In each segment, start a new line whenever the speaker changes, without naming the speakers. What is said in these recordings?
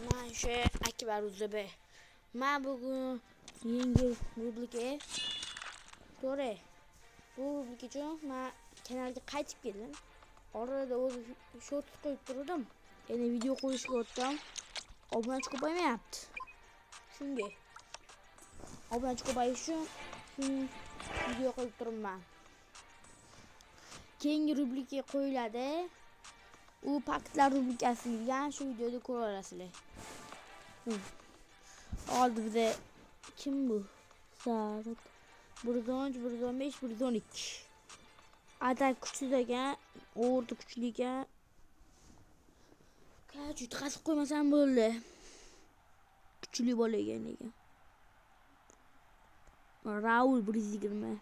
men o'sha Akbar Uzobe. Men bugun yengil rubrika to'g'ri. Bu rubrika uchun men kanalga qaytib keldim. Orada o'zim short qo'yib turdim. Endi video qo'yishga o'tdim. Obunachi ko'paymayapti. Shunga. Obunachi ko'payish uchun video qo'yib turibman. Keyingi rubrika qo'yiladi. U paktlar rubrikasi degan shu videoda ko'ra olasizlar. Hozir bizda kim bu? Saat 110, 115, 112. Atak kuchli ekan, o'rta kuchli ekan. Juda qasib qo'ymasam bo'ldi. Kuchli bola ekan. Raul 120.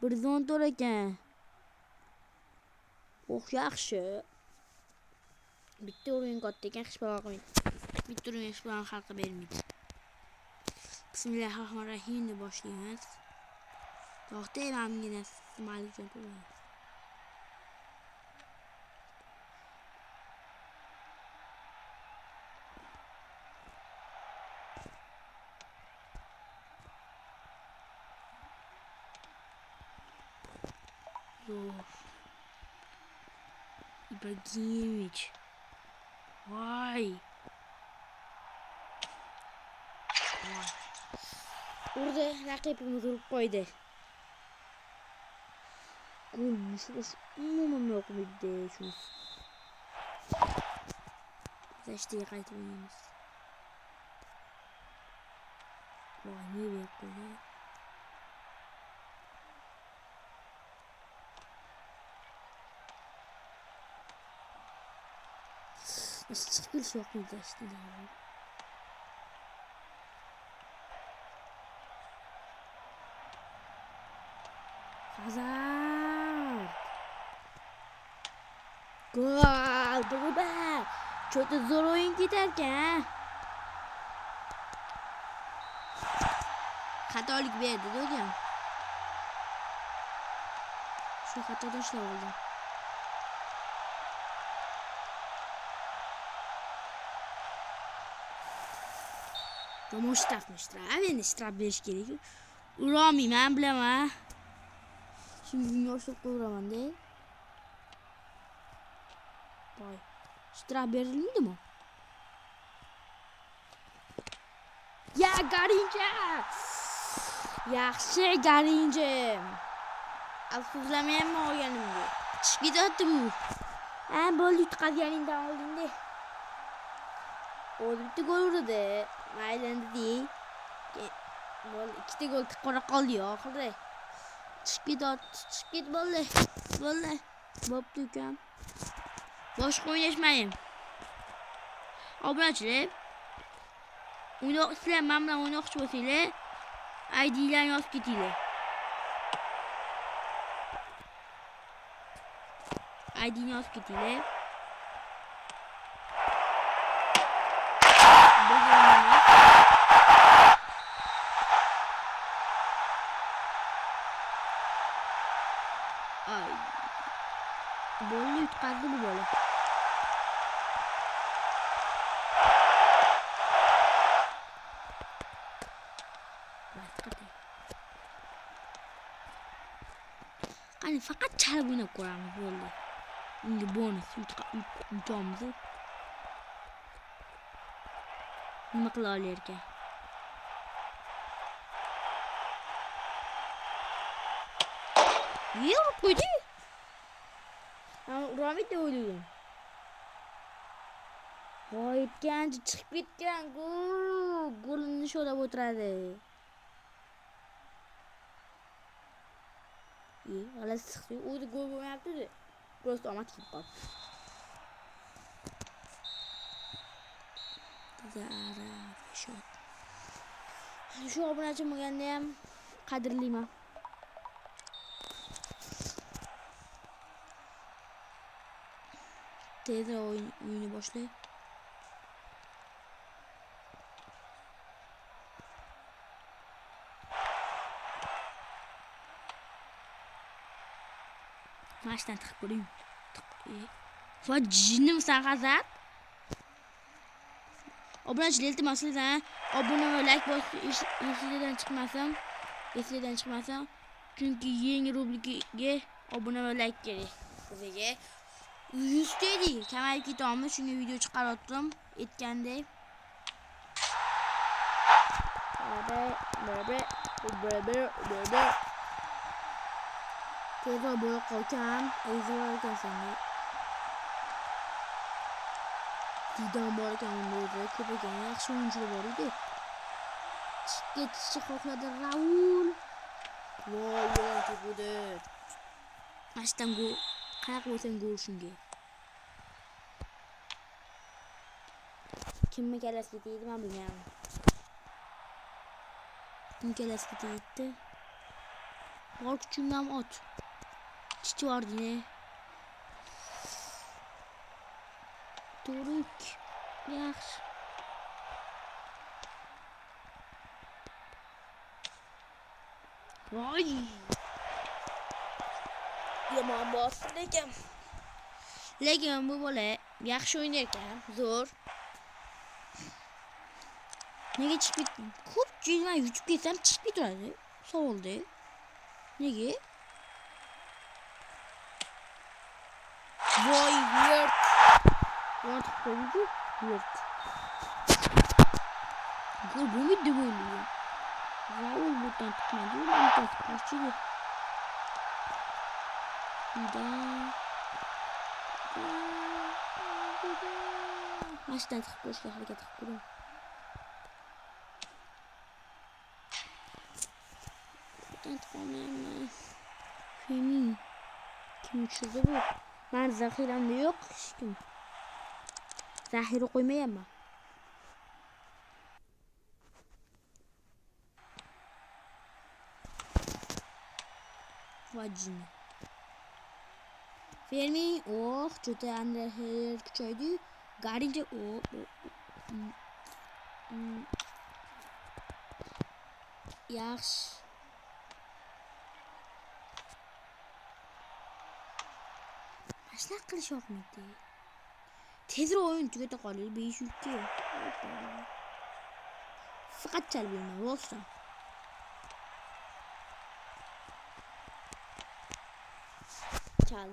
114 ekan. Yaxshi. Bitta o'yin katta ekan, hech balo qilmaydi. Bitta o'yin hech balo xalqqa bermaydi. Bismillahirrohmanirrohim deb boshlaymiz. To'xtay, menga Malikjon to'g'ri. Ibrahimovic. Vay. Orada raqibimiz urib qo'ydi. Golni shu umuman yo'qmidi shu. Zashtiga qaytib o'ynaymiz. Voy, ne qo'ydi. Çıkır çok uğraştı ya. Hazard. Gol. Bu be. Çok da zor oyun giderken. Hatalık verdi hocam. Şu hatadan şey oldu. Moş takmıştır abi. Endi strap berish kerak. Uramayman, bilaman. Şimdi yoshlikqa uraman de. Voy. Strap berilmaydimi? Ya Garincha! Yaxshi Garincha. Afsuslamayapman olganimga. Chiqib ketdi bu. Ha, bo'ldi, yutqazganingdan oldingda. O bitta gol urdi. Maylandi dey. Gol, ikkita gol qora qoldi oxirida. Chiqib ket bo'ldi. Bo'pti ukam. Boshqa o'ynashmayim. Obunachilar. O'ynoqchilar, men bilan o'ynoqchi bo'lsanglar, ID'larni yozib ketinglar. ID'ni yozib ketinglar. Ay. Bolni yutqazdi bu bola. Qani faqat chalib o'ynab ko'ramiz bo'ldi. Unga bonus yutamiz. Nima qila olar ekan? Yurib qo'ydi. Uramid deb o'yladim. Voyibgan, chiqib ketgan gol. Golni sho'lab o'tiradi. G'alati chiqdi. O'zi gol bo'lmayapti-da. Просто omad kelib qoldi. Shu obunachim bo'lganda ham qadrlayman. Tezda o'yinni boshlaydi. Mashdan tiqib ko'ring. Va jinnim Hazard. Obunachilar iltimos sizlardan obuna va like bosib esingizdan chiqmasam. Chunki yangi rubrikaga obuna va like kerak. Bizga 100 deydi. Kamayib ketamiz. Shunga video chiqardim. Aytgandek. Tezroq bo'lib qolgan. Ezor ekansan. Didon bor ekan unda ko'paygan yaxshi o'yinchilar bor edi. Ketishni xohladi Raul. Voy, to'g'ri. Ashtan gol. Qanaqa bo'lsam gol shunga. Kimga kalasiga tegdi men bilmayman. Kim kalasiga tegdi? Bor kuchimdan ot. Chichi ordine. Turuk. Yaxshi. Voy. Yomon bosdi lekin bu bola yaxshi o'ynar ekan, zo'r. Nega chiqib ko'p joydan yutib ketsam chiqib turadi? Savolda. Nega? Voy, yurt. Yurt qo'ydi. Yurt. Gol bo'lmaydi deb o'ylayman. Raul bundan tutmadi. Bundan tutmoqchi. Mashdan chiqib ko'rishga harakat qilib ko'ring. Tantıqolmayman. Kim tushirdi bu? Men zaxiramda yo'q hech kim. Zaxira qo'ymayapman. Vajini. Fermi, juda Anderher kuchaydi. Garincha yaxshi. Mashina qilish yo'qmidi. Tezroq o'yin tugata qolib 500 ga. Faqat chal bilmayman, bo'lsa. Chal.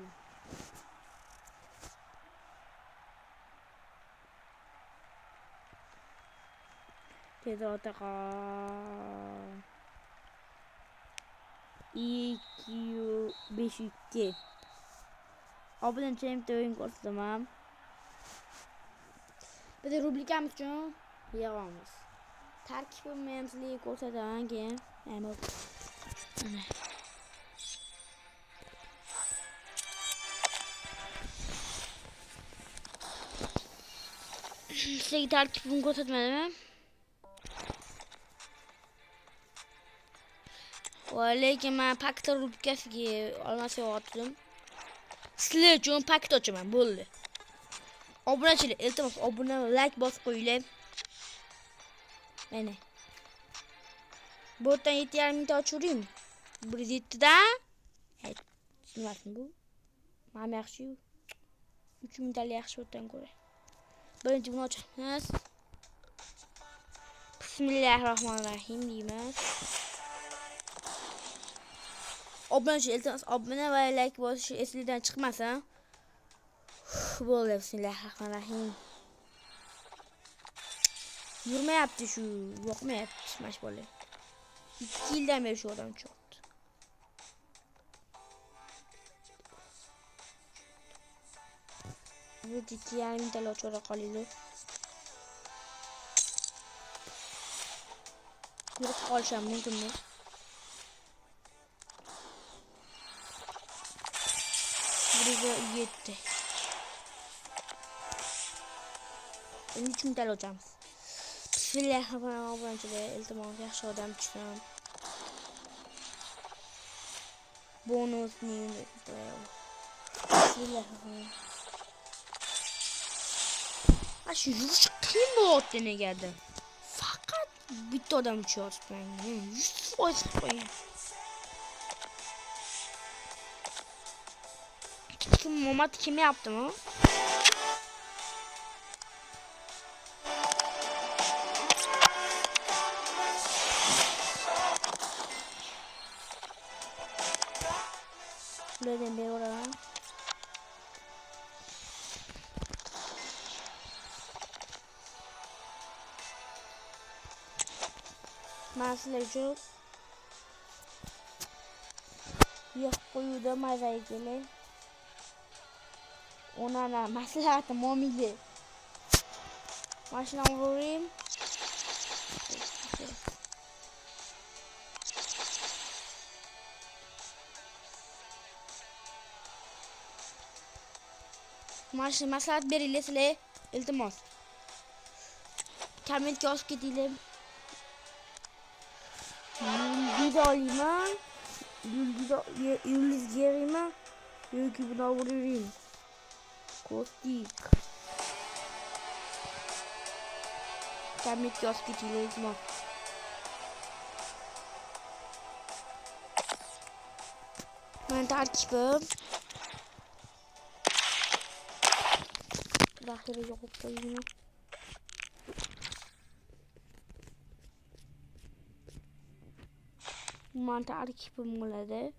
Tezroq taqa. 500 obunachilarga o'yin ko'rsataman. Biz rubrikamiz uchun yig'amiz. Tarkibimni ham sizlarga ko'rsataman keyin. Mana. Sizlarga tarkibimni ko'rsatmadimmi? Lekin men pakta rubrikasiga olmasam otdim. Sizlar uchun paket ochaman, bo'ldi. Obunachilar, iltimos obuna va like bosib qo'yinglar. Mana. Botdan 7,5 mingta ochaveraymi? 107 dan. Tushunmasin bu. Mana yaxshi. 3 mingtalik yaxshi botdan ko'ra. Birinchi buni ochamiz. Bismillahirrohmanirrohim deymiz. Obunachilar, iltimos obuna va like bosish esingizdan chiqmasin. Bo'ldi, bismillahirrohmanirrohim. Yurmayapti shu, yo'qmayapti smash bola. 2 yildan beri shu odam cho'qdi. Bu 2,5 mingtalik ochora qolinglar. Yurib qolisham mumkinmi? Buraya 7. 3 mingtalik ochamiz. Bismillahirrohmanirrohim. Iltimos yaxshi odam tushsam. Bonus neydi? Bismillahirrohmanirrohim. Shu yurish qiyin bo'lyapti negadir. Faqat bitta odam tushyapti. 100% qo'ying. Kim Muhammad kim yaptı mı? Şuradan bir oraya. Maslayıcı. Yok koyuda mazayı gele. Ona maslahatı momili. Maşına vurayım. Maslahat beriyle sile iltimos. Kamil kiosk gidelim. Yıldız alayım ha. Yıldız gireyim ha. Yıldız buna vurayım. Kostik. Kamil kiosk gidelim iltimos. Ben takipim. Dahil yok koyayım. Mantar takipim oladı.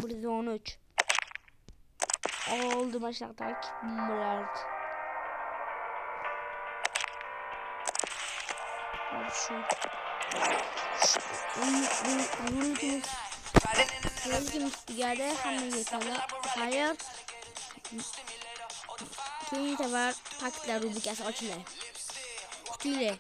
Burada 13. Oldu başlar takipim oladı. Abi şu. Yürütüm geldi. Hemen geçelim. Hayır. Keyin sefer paketler rubrikası açılıyor. Kutuyla